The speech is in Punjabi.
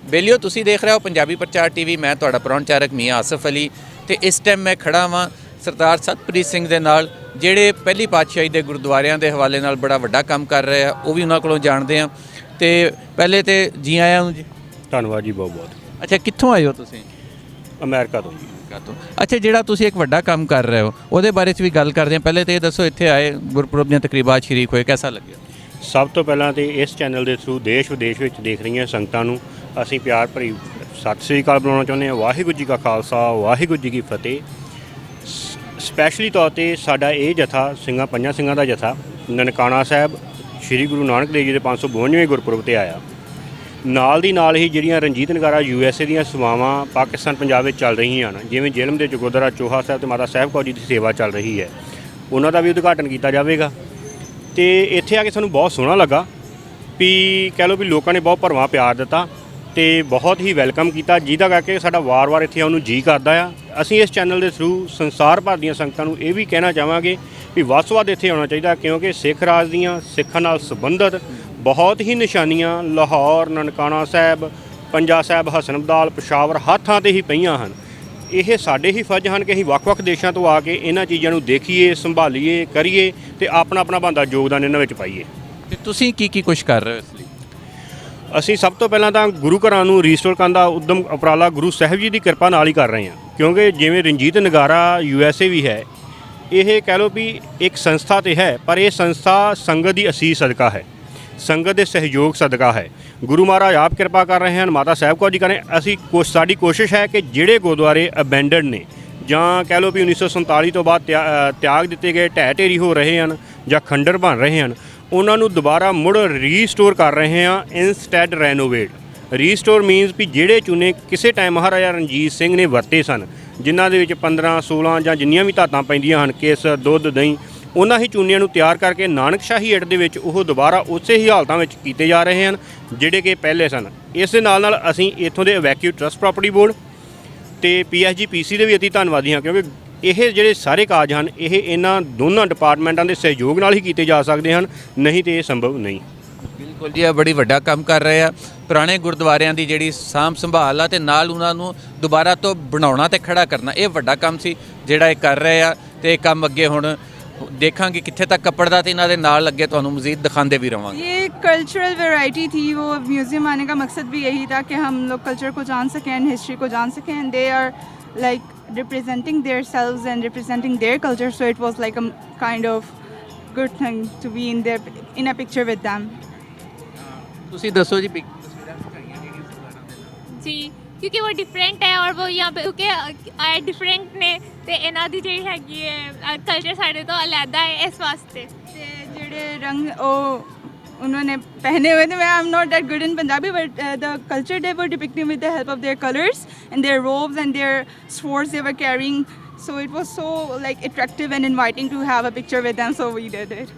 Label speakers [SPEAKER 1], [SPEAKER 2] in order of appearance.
[SPEAKER 1] बेलियो तुसी देख रहे हो पंजाबी प्रचार टीवी। मैं तुहाडा प्रौणचारक मियाँ आसिफ अली ते इस टाइम मैं खड़ा वां सरदार सतप्रीत सिंह दे नाल जिहड़े पहली पातशाही दे गुरुद्वारियां दे हवाले नाल बड़ा वड्डा काम कर रहे हैं। वो भी उन्हां कोलों जाणदे हां। ते पहले ते जी आया हूं जी।
[SPEAKER 2] ਧੰਨਵਾਦ ਜੀ ਬਹੁਤ ਬਹੁਤ।
[SPEAKER 1] अच्छा कित्थों आए हो तुसीं?
[SPEAKER 2] ਅਮਰੀਕਾ ਤੋਂ ਜੀ।
[SPEAKER 1] अच्छा ਜਿਹੜਾ ਤੁਸੀਂ ਇੱਕ ਵੱਡਾ ਕੰਮ ਕਰ ਰਹੇ ਹੋ ਉਹਦੇ ਬਾਰੇ 'ਚ ਵੀ ਗੱਲ ਕਰਦੇ ਹਾਂ। ਪਹਿਲੇ ਤੇ ਇਹ ਦੱਸੋ ਇੱਥੇ ਆਏ ਗੁਰਪੁਰਬ ਦੀਆਂ ਤਕਰੀਬਾਤ ਸ਼ਰੀਕ ਹੋਏ, ਕਿਹਦਾ ਲੱਗਿਆ?
[SPEAKER 2] ਸਭ ਤੋਂ ਪਹਿਲਾਂ ਤੇ ਇਸ ਚੈਨਲ ਦੇ ਥਰੂ ਦੇਸ਼ ਵਿਦੇਸ਼ ਵਿੱਚ ਦੇਖ ਰਹੀਆਂ ਸੰਗਤਾਂ ਨੂੰ ਅਸੀਂ ਪਿਆਰ ਭਰੀ ਸਤਿ ਸ੍ਰੀ ਅਕਾਲ ਬੁਲਾਉਣਾ ਚਾਹੁੰਦੇ ਹਾਂ। ਵਾਹਿਗੁਰੂ ਜੀ ਕਾ ਖਾਲਸਾ, ਵਾਹਿਗੁਰੂ ਜੀ ਕੀ ਫਤਿਹ। ਸਪੈਸ਼ਲੀ ਤੌਰ 'ਤੇ ਸਾਡਾ ਇਹ ਜਥਾ ਪੰਜਾਂ ਸਿੰਘਾਂ ਦਾ ਜਥਾ ਨਨਕਾਣਾ ਸਾਹਿਬ ਸ਼੍ਰੀ ਗੁਰੂ ਨਾਨਕ ਦੇਵ ਜੀ ਦੇ 552ਵੇਂ ਗੁਰਪੁਰਬ 'ਤੇ ਆਇਆ। ਨਾਲ ਦੀ ਨਾਲ ਹੀ ਜਿਹੜੀਆਂ ਰਣਜੀਤ ਨਗਾਰਾ USA ਦੀਆਂ ਸੇਵਾਵਾਂ ਪਾਕਿਸਤਾਨ ਪੰਜਾਬ ਵਿੱਚ ਚੱਲ ਰਹੀਆਂ ਹਨ, ਜਿਵੇਂ ਜੇਲਮ ਦੇ ਚਕੋਦਰਾ ਚੋਹਾ ਸਾਹਿਬ ਅਤੇ ਮਾਤਾ ਸਾਹਿਬ ਕੌਰ ਜੀ ਦੀ ਸੇਵਾ ਚੱਲ ਰਹੀ ਹੈ, ਉਹਨਾਂ ਦਾ ਵੀ ਉਦਘਾਟਨ ਕੀਤਾ ਜਾਵੇਗਾ। ਅਤੇ ਇੱਥੇ ਆ ਕੇ ਸਾਨੂੰ ਬਹੁਤ ਸੋਹਣਾ ਲੱਗਾ ਵੀ ਕਹਿ ਲਓ ਵੀ ਲੋਕਾਂ ਨੇ ਬਹੁਤ ਭਰਵਾਂ ਪਿਆਰ ਦਿੱਤਾ ਅਤੇ ਬਹੁਤ ਹੀ ਵੈਲਕਮ ਕੀਤਾ, ਜਿਹਦਾ ਕਰਕੇ ਸਾਡਾ ਵਾਰ-ਵਾਰ ਇੱਥੇ ਆਉਣ ਨੂੰ ਜੀਅ ਕਰਦਾ ਆ। ਅਸੀਂ ਇਸ ਚੈਨਲ ਦੇ ਥਰੂ ਸੰਸਾਰ ਭਰ ਦੀਆਂ ਸੰਗਤਾਂ ਨੂੰ ਇਹ ਵੀ ਕਹਿਣਾ ਚਾਹਾਂਗੇ ਵੀ ਵੱਧ ਤੋਂ ਵੱਧ ਇੱਥੇ ਆਉਣਾ ਚਾਹੀਦਾ, ਕਿਉਂਕਿ ਸਿੱਖ ਰਾਜ ਦੀਆਂ ਸਿੱਖਾਂ ਨਾਲ ਸੰਬੰਧਿਤ ਬਹੁਤ ਹੀ ਨਿਸ਼ਾਨੀਆਂ ਲਾਹੌਰ, ਨਨਕਾਣਾ ਸਾਹਿਬ, ਪੰਜਾ ਸਾਹਿਬ, ਹਸਨ ਅਬਦਾਲ, ਪਸ਼ਾਵਰ ਹਰ ਥਾਂ 'ਤੇ ਹੀ ਪਈਆਂ ਹਨ। ਇਹ ਸਾਡੇ ਹੀ ਫਰਜ਼ ਹਨ ਕਿ ਅਸੀਂ ਵੱਖ-ਵੱਖ ਦੇਸ਼ਾਂ ਤੋਂ ਆ ਕੇ ਇਹਨਾਂ ਚੀਜ਼ਾਂ ਨੂੰ ਦੇਖੀਏ, ਸੰਭਾਲੀਏ, ਕਰੀਏ ਅਤੇ ਆਪਣਾ ਬਣਦਾ ਯੋਗਦਾਨ ਇਹਨਾਂ ਵਿੱਚ ਪਾਈਏ।
[SPEAKER 1] ਤੇ ਤੁਸੀਂ ਕੀ ਕੁਛ ਕਰ ਰਹੇ ਹੋ ਇਸ ਲਈ?
[SPEAKER 2] ਅਸੀਂ ਸਭ ਤੋਂ ਪਹਿਲਾਂ ਤਾਂ ਗੁਰੂ ਘਰਾਂ ਨੂੰ ਰੀਸਟੋਰ ਕਰਨ ਦਾ ਉੱਦਮ ਉਪਰਾਲਾ ਗੁਰੂ ਸਾਹਿਬ ਜੀ ਦੀ ਕਿਰਪਾ ਨਾਲ ਹੀ ਕਰ ਰਹੇ ਹਾਂ, ਕਿਉਂਕਿ ਜਿਵੇਂ ਰਣਜੀਤ ਨਗਾਰਾ USA ਵੀ ਹੈ, ਇਹ ਕਹਿ ਲਓ ਵੀ ਇੱਕ ਸੰਸਥਾ ਤਾਂ ਹੈ, ਪਰ ਇਹ ਸੰਸਥਾ ਸੰਗਤ ਦੀ ਅਸੀਸ ਸਦਕਾ ਹੈ, ਸੰਗਤ ਦੇ ਸਹਿਯੋਗ ਸਦਕਾ ਹੈ। ਗੁਰੂ ਮਹਾਰਾਜ ਆਪ ਕਿਰਪਾ ਕਰ ਰਹੇ ਹਨ, ਮਾਤਾ ਸਾਹਿਬ ਕੌਰ ਜੀ ਕਰ ਰਹੇ। ਸਾਡੀ ਕੋਸ਼ਿਸ਼ ਹੈ ਕਿ ਜਿਹੜੇ ਗੁਰਦੁਆਰੇ ਅਬੈਂਡਡ ਨੇ ਜਾਂ ਕਹਿ ਲਓ ਵੀ 1947 ਤੋਂ ਬਾਅਦ ਤਿਆਗ ਦਿੱਤੇ ਗਏ, ਢਹਿ ਢੇਰੀ ਹੋ ਰਹੇ ਹਨ ਜਾਂ ਖੰਡਰ ਬਣ ਰਹੇ ਹਨ, ਉਹਨਾਂ ਨੂੰ ਦੁਬਾਰਾ ਮੁੜ ਰੀਸਟੋਰ ਕਰ ਰਹੇ ਹਾਂ। Instead renovate. ਰੀਸਟੋਰ ਮੀਨਸ ਵੀ ਜਿਹੜੇ ਚੂਨੇ ਕਿਸੇ ਟਾਈਮ ਮਹਾਰਾਜਾ ਰਣਜੀਤ ਸਿੰਘ ਨੇ ਵਰਤੇ ਸਨ, ਜਿਨ੍ਹਾਂ ਦੇ ਵਿੱਚ 15, 16 ਜਾਂ ਜਿੰਨੀਆਂ ਵੀ ਧਾਤਾਂ ਪੈਂਦੀਆਂ ਹਨ, ਕੇਸਰ, ਦੁੱਧ, ਦਹੀਂ, ਉਹਨਾਂ ਹੀ ਚੂਨਿਆਂ ਨੂੰ ਤਿਆਰ ਕਰਕੇ ਨਾਨਕਸ਼ਾਹੀ ਏਟ ਦੇ ਵਿੱਚ ਉਹ ਦੁਬਾਰਾ ਉਸੇ ਹੀ ਹਾਲਤਾਂ ਵਿੱਚ ਕੀਤੇ ਜਾ ਰਹੇ ਹਨ ਜਿਹੜੇ ਕਿ ਪਹਿਲੇ ਸਨ। ਇਸ ਦੇ ਨਾਲ ਅਸੀਂ ਇੱਥੋਂ ਦੇ ਵੈਕਿਊ ਟਰਸਟ ਪ੍ਰਾਪਰਟੀ ਬੋਰਡ ਅਤੇ PSGPC ਦੇ ਵੀ ਅਤੀ ਧੰਨਵਾਦੀ ਹਾਂ, ਕਿਉਂਕਿ ਇਹ ਜਿਹੜੇ ਸਾਰੇ ਕਾਰਜ ਹਨ ਇਹ ਇਹਨਾਂ ਦੋਨਾਂ ਡਿਪਾਰਟਮੈਂਟਾਂ ਦੇ ਸਹਿਯੋਗ ਨਾਲ ਹੀ ਕੀਤੇ ਜਾ ਸਕਦੇ ਹਨ, ਨਹੀਂ ਤਾਂ ਇਹ ਸੰਭਵ ਨਹੀਂ।
[SPEAKER 1] ਬਿਲਕੁਲ ਜੀ, ਇਹ ਬੜੀ ਵੱਡਾ ਕੰਮ ਕਰ ਰਹੇ ਆ। ਪੁਰਾਣੇ ਗੁਰਦੁਆਰਿਆਂ ਦੀ ਜਿਹੜੀ ਸਾਂਭ ਸੰਭਾਲ ਆ ਅਤੇ ਨਾਲ ਉਹਨਾਂ ਨੂੰ ਦੁਬਾਰਾ ਤੋਂ ਬਣਾਉਣਾ ਅਤੇ ਖੜਾ ਕਰਨਾ, ਇਹ ਵੱਡਾ ਕੰਮ ਸੀ ਜਿਹੜਾ ਇਹ ਕਰ ਰਹੇ ਆ। ਅਤੇ ਇਹ ਕੰਮ ਅੱਗੇ ਹੁਣ देखेंगे कित्थे तक कपड़दा ते इन्हां दे नाल अगे तुहानूं मज़ीद दिखांदे भी रहांगे।
[SPEAKER 3] ये कल्चरल वैरायटी थी, वो म्यूज़ियम आने का मकसद भी यही था कि हम लोग कल्चर को जान सकें एंड हिस्ट्री को जान सकें, and they are like representing themselves and representing their culture, so it was like a kind of good thing to be in a picture with them.
[SPEAKER 1] ਤੁਸੀਂ ਦੱਸੋ ਜੀ
[SPEAKER 4] जी, क्योंकि वो डिफरेंट है और वो यहाँ पे क्योंकि डिफरेंट ने ते इन्हां दी जेह्ड़ी हैगी है कल्चर साढ़े तो अलहदा है, इस वास्ते
[SPEAKER 3] ते जेह्ड़े रंग उन्होंने पहने हुए थे, मैं I am not that good in Punjabi, but the culture they were depicting with the help of their colours and their robes and their swords they were carrying, so it was so like attractive and inviting to have a picture with them, so we did it.